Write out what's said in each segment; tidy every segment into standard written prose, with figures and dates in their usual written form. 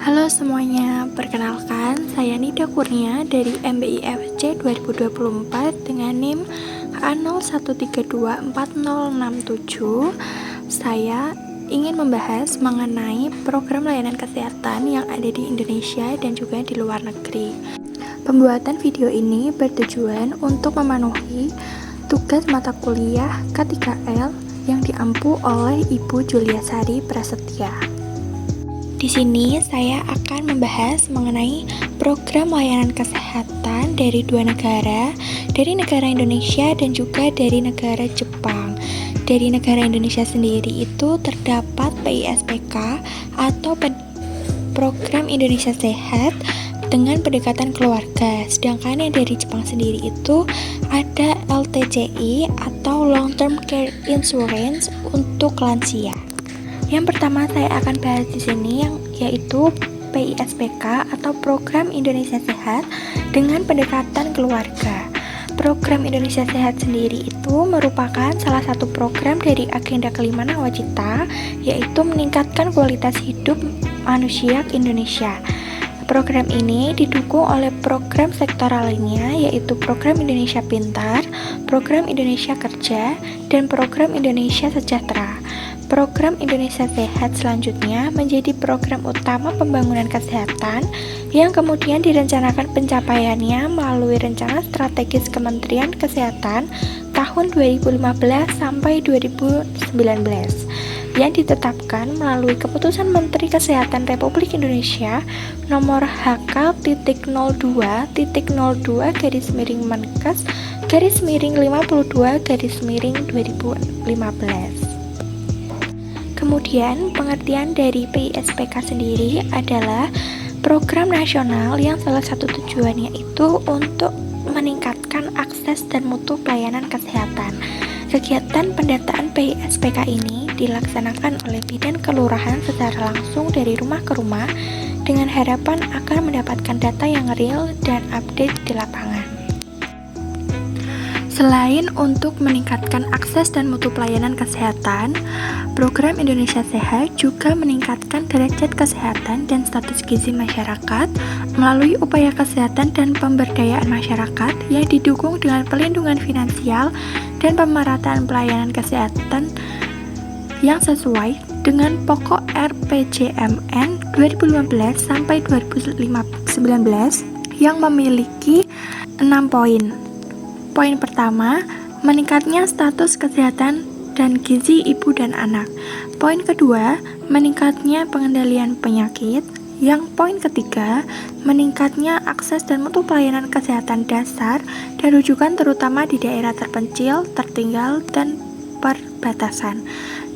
Halo semuanya, perkenalkan saya Nida Kurnia dari MBIFC 2024 dengan NIM A01324067. Saya ingin membahas mengenai program layanan kesehatan yang ada di Indonesia dan juga di luar negeri. Pembuatan video ini bertujuan untuk memenuhi tugas mata kuliah K3L yang diampu oleh Ibu Julia Sari Prasetya. Di sini saya akan membahas mengenai program layanan kesehatan dari dua negara, dari negara Indonesia dan juga dari negara Jepang. Dari negara Indonesia sendiri itu terdapat PISPK atau Program Indonesia Sehat dengan pendekatan keluarga. Sedangkan yang dari Jepang sendiri itu ada LTCI atau Long Term Care Insurance untuk lansia. Yang pertama saya akan bahas di sini yaitu PISPK atau Program Indonesia Sehat dengan pendekatan keluarga. Program Indonesia Sehat sendiri itu merupakan salah satu program dari agenda kelima Nawacita, yaitu meningkatkan kualitas hidup manusia Indonesia. Program ini didukung oleh program sektoral lainnya, yaitu Program Indonesia Pintar, Program Indonesia Kerja, dan Program Indonesia Sejahtera. Program Indonesia Sehat selanjutnya menjadi program utama pembangunan kesehatan yang kemudian direncanakan pencapaiannya melalui rencana strategis Kementerian Kesehatan tahun 2015 sampai 2019 yang ditetapkan melalui Keputusan Menteri Kesehatan Republik Indonesia nomor HK.02-Menkes/52-52-2015. Kemudian pengertian dari PISPK sendiri adalah program nasional yang salah satu tujuannya itu untuk meningkatkan akses dan mutu pelayanan kesehatan. Kegiatan pendataan PISPK ini dilaksanakan oleh bidan kelurahan secara langsung dari rumah ke rumah dengan harapan akan mendapatkan data yang real dan update di lapangan. Selain untuk meningkatkan akses dan mutu pelayanan kesehatan, Program Indonesia Sehat juga meningkatkan derajat kesehatan dan status gizi masyarakat melalui upaya kesehatan dan pemberdayaan masyarakat yang didukung dengan pelindungan finansial dan pemerataan pelayanan kesehatan yang sesuai dengan pokok RPJMN 2015 sampai 2019 yang memiliki 6 poin. Poin pertama, meningkatnya status kesehatan dan gizi ibu dan anak. Poin kedua, meningkatnya pengendalian penyakit. Yang poin ketiga, meningkatnya akses dan mutu pelayanan kesehatan dasar dan rujukan terutama di daerah terpencil, tertinggal, dan perbatasan.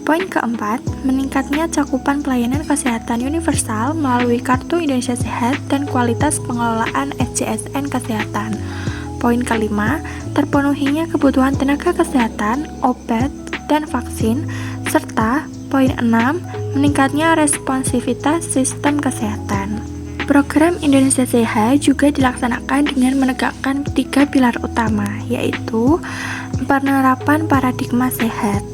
Poin keempat, meningkatnya cakupan pelayanan kesehatan universal melalui Kartu Indonesia Sehat dan kualitas pengelolaan SJSN Kesehatan. Poin kelima, terpenuhinya kebutuhan tenaga kesehatan, obat, dan vaksin, serta poin 6, meningkatnya responsivitas sistem kesehatan. Program Indonesia Sehat juga dilaksanakan dengan menegakkan 3 pilar utama, yaitu penerapan paradigma sehat.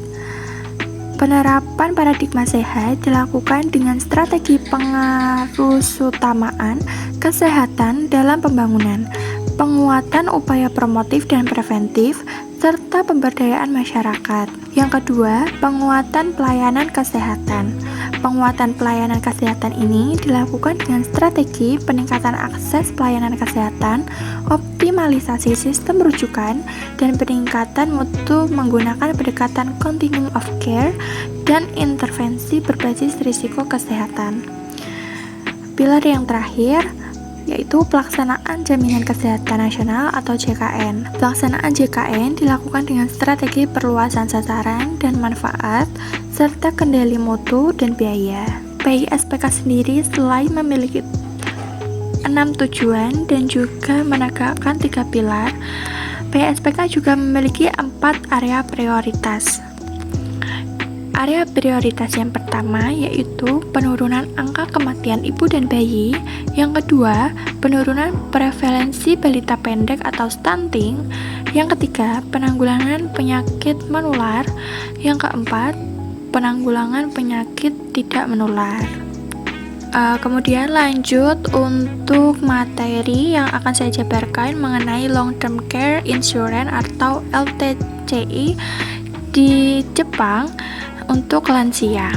Penerapan paradigma sehat dilakukan dengan strategi pengarusutamaan kesehatan dalam pembangunan, penguatan upaya promotif dan preventif, serta pemberdayaan masyarakat. Yang kedua, penguatan pelayanan kesehatan. Penguatan pelayanan kesehatan ini dilakukan dengan strategi peningkatan akses pelayanan kesehatan, optimalisasi sistem rujukan, dan peningkatan mutu menggunakan pendekatan continuum of care dan intervensi berbasis risiko kesehatan. Pilar yang terakhir yaitu pelaksanaan Jaminan Kesehatan Nasional atau JKN. Pelaksanaan JKN dilakukan dengan strategi perluasan sasaran dan manfaat, serta kendali mutu dan biaya. PISPK sendiri selain memiliki 6 tujuan dan juga menegakkan 3 pilar, PISPK juga memiliki 4 area prioritas. Area prioritas yang pertama yaitu penurunan angka kematian ibu dan bayi, yang kedua penurunan prevalensi balita pendek atau stunting, yang ketiga penanggulangan penyakit menular, yang keempat penanggulangan penyakit tidak menular. Kemudian lanjut untuk materi yang akan saya jabarkan mengenai long term care insurance atau LTCI di Jepang untuk lansia.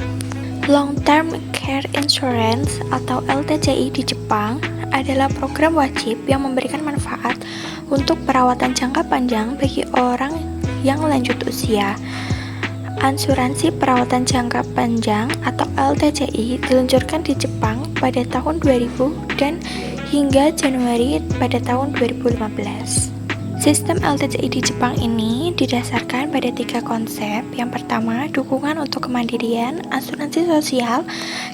Long term care insurance atau LTCI di Jepang adalah program wajib yang memberikan manfaat untuk perawatan jangka panjang bagi orang yang lanjut usia. Asuransi perawatan jangka panjang atau LTCI diluncurkan di Jepang pada tahun 2000 dan hingga Januari pada tahun 2015. Sistem LTCI di Jepang ini didasarkan pada 3 konsep. Yang pertama, dukungan untuk kemandirian, asuransi sosial,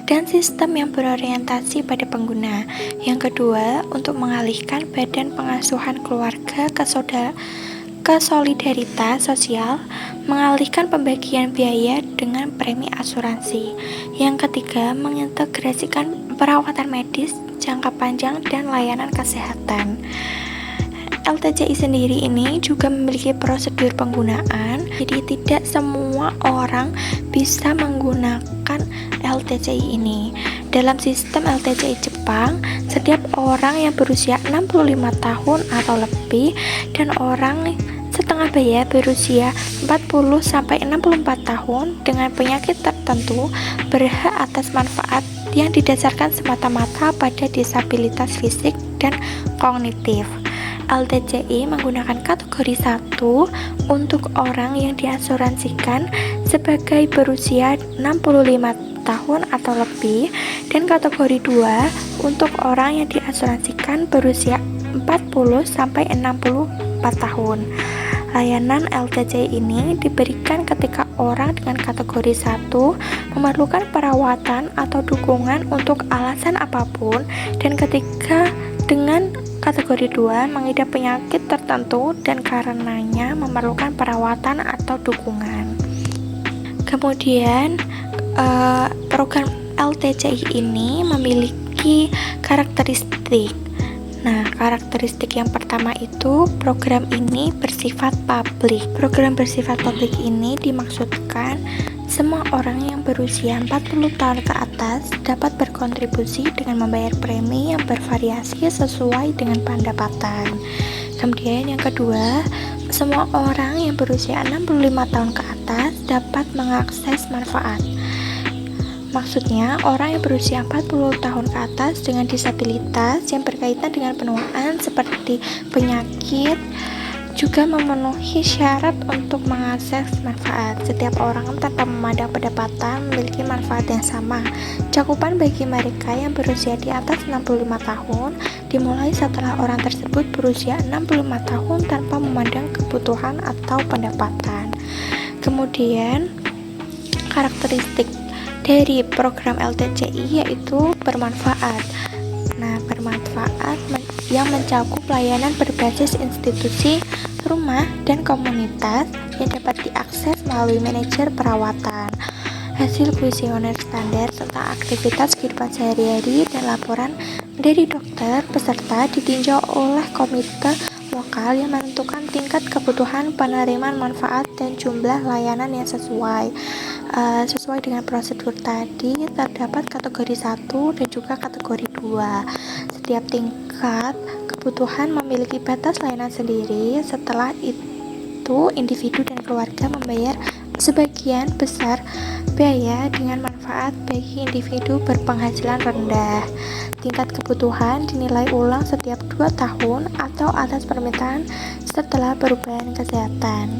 dan sistem yang berorientasi pada pengguna. Yang kedua, untuk mengalihkan badan pengasuhan keluarga ke solidaritas sosial, mengalihkan pembagian biaya dengan premi asuransi. Yang ketiga, mengintegrasikan perawatan medis, jangka panjang, dan layanan kesehatan. LTCI sendiri ini juga memiliki prosedur penggunaan, jadi tidak semua orang bisa menggunakan LTCI ini. Dalam sistem LTCI Jepang, setiap orang yang berusia 65 tahun atau lebih dan orang setengah baya berusia 40-64 tahun dengan penyakit tertentu berhak atas manfaat yang didasarkan semata-mata pada disabilitas fisik dan kognitif. LTCI menggunakan kategori 1 untuk orang yang diasuransikan sebagai berusia 65 tahun atau lebih dan kategori 2 untuk orang yang diasuransikan berusia 40-64 tahun. Layanan LTCI ini diberikan ketika orang dengan kategori 1 memerlukan perawatan atau dukungan untuk alasan apapun dan ketika dengan kategori 2 mengidap penyakit tertentu dan karenanya memerlukan perawatan atau dukungan. Kemudian program LTCI ini memiliki karakteristik. Nah, karakteristik yang pertama itu program ini bersifat publik. Program bersifat publik ini dimaksudkan semua orang yang berusia 40 tahun ke atas dapat berkontribusi dengan membayar premi yang bervariasi sesuai dengan pendapatan. Kemudian yang kedua, semua orang yang berusia 65 tahun ke atas dapat mengakses manfaat. Maksudnya, orang yang berusia 40 tahun ke atas dengan disabilitas yang berkaitan dengan penuaan seperti penyakit juga memenuhi syarat untuk mengakses manfaat. Setiap orang tanpa memandang pendapatan memiliki manfaat yang sama. Cakupan bagi mereka yang berusia di atas 65 tahun dimulai setelah orang tersebut berusia 65 tahun tanpa memandang kebutuhan atau pendapatan. Kemudian, karakteristik dari program LTCI yaitu bermanfaat. Nah, bermanfaat yang mencakup layanan berbasis institusi, rumah, dan komunitas yang dapat diakses melalui manajer perawatan, hasil kuesioner standar tentang aktivitas kehidupan sehari-hari, dan laporan dari dokter peserta ditinjau oleh komite lokal yang menentukan tingkat kebutuhan penerimaan manfaat dan jumlah layanan yang sesuai dengan prosedur tadi. Terdapat kategori 1 dan juga kategori 2. Setiap tingkat kebutuhan memiliki batas layanan sendiri. Setelah itu, individu dan keluarga membayar sebagian besar biaya dengan manfaat bagi individu berpenghasilan rendah. Tingkat kebutuhan dinilai ulang setiap 2 tahun atau atas permintaan setelah perubahan kesehatan.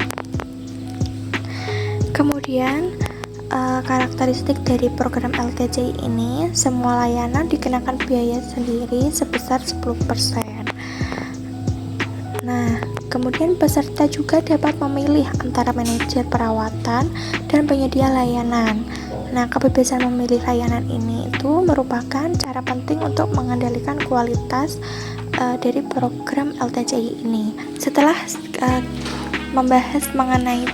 Kemudian, karakteristik dari program LTCI ini, semua layanan dikenakan biaya sendiri sebesar 10%. Nah, kemudian peserta juga dapat memilih antara manajer perawatan dan penyedia layanan. Nah, kebebasan memilih layanan ini itu merupakan cara penting untuk mengendalikan kualitas dari program LTCI ini. Setelah membahas mengenai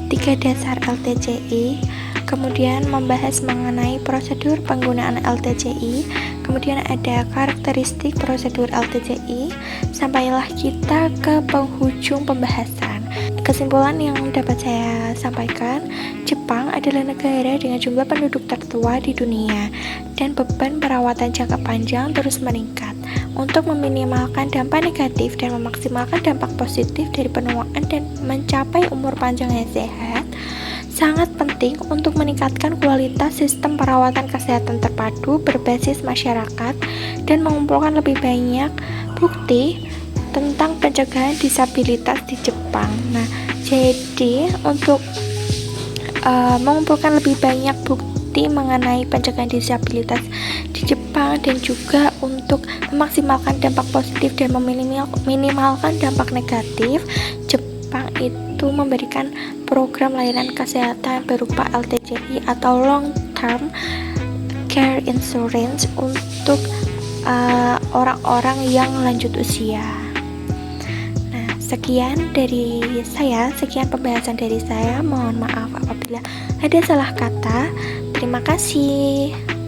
3 dasar LTCI, kemudian membahas mengenai prosedur penggunaan LTCI, kemudian ada karakteristik prosedur LTCI, sampailah kita ke penghujung pembahasan. kesimpulan yang dapat saya sampaikan, Jepang adalah negara dengan jumlah penduduk tertua di dunia dan beban perawatan jangka panjang terus meningkat. Untuk meminimalkan dampak negatif dan memaksimalkan dampak positif dari penuaan dan mencapai umur panjang yang sehat, sangat penting untuk meningkatkan kualitas sistem perawatan kesehatan terpadu berbasis masyarakat dan mengumpulkan lebih banyak bukti tentang pencegahan disabilitas di Jepang. Nah, jadi untuk mengumpulkan lebih banyak bukti mengenai pencegahan disabilitas di Jepang dan juga untuk memaksimalkan dampak positif dan meminimalkan dampak negatif, Jepang itu memberikan program layanan kesehatan berupa LTCI atau Long Term Care Insurance untuk orang-orang yang lanjut usia. Nah, sekian pembahasan dari saya. Mohon maaf apabila ada salah kata. Terima kasih.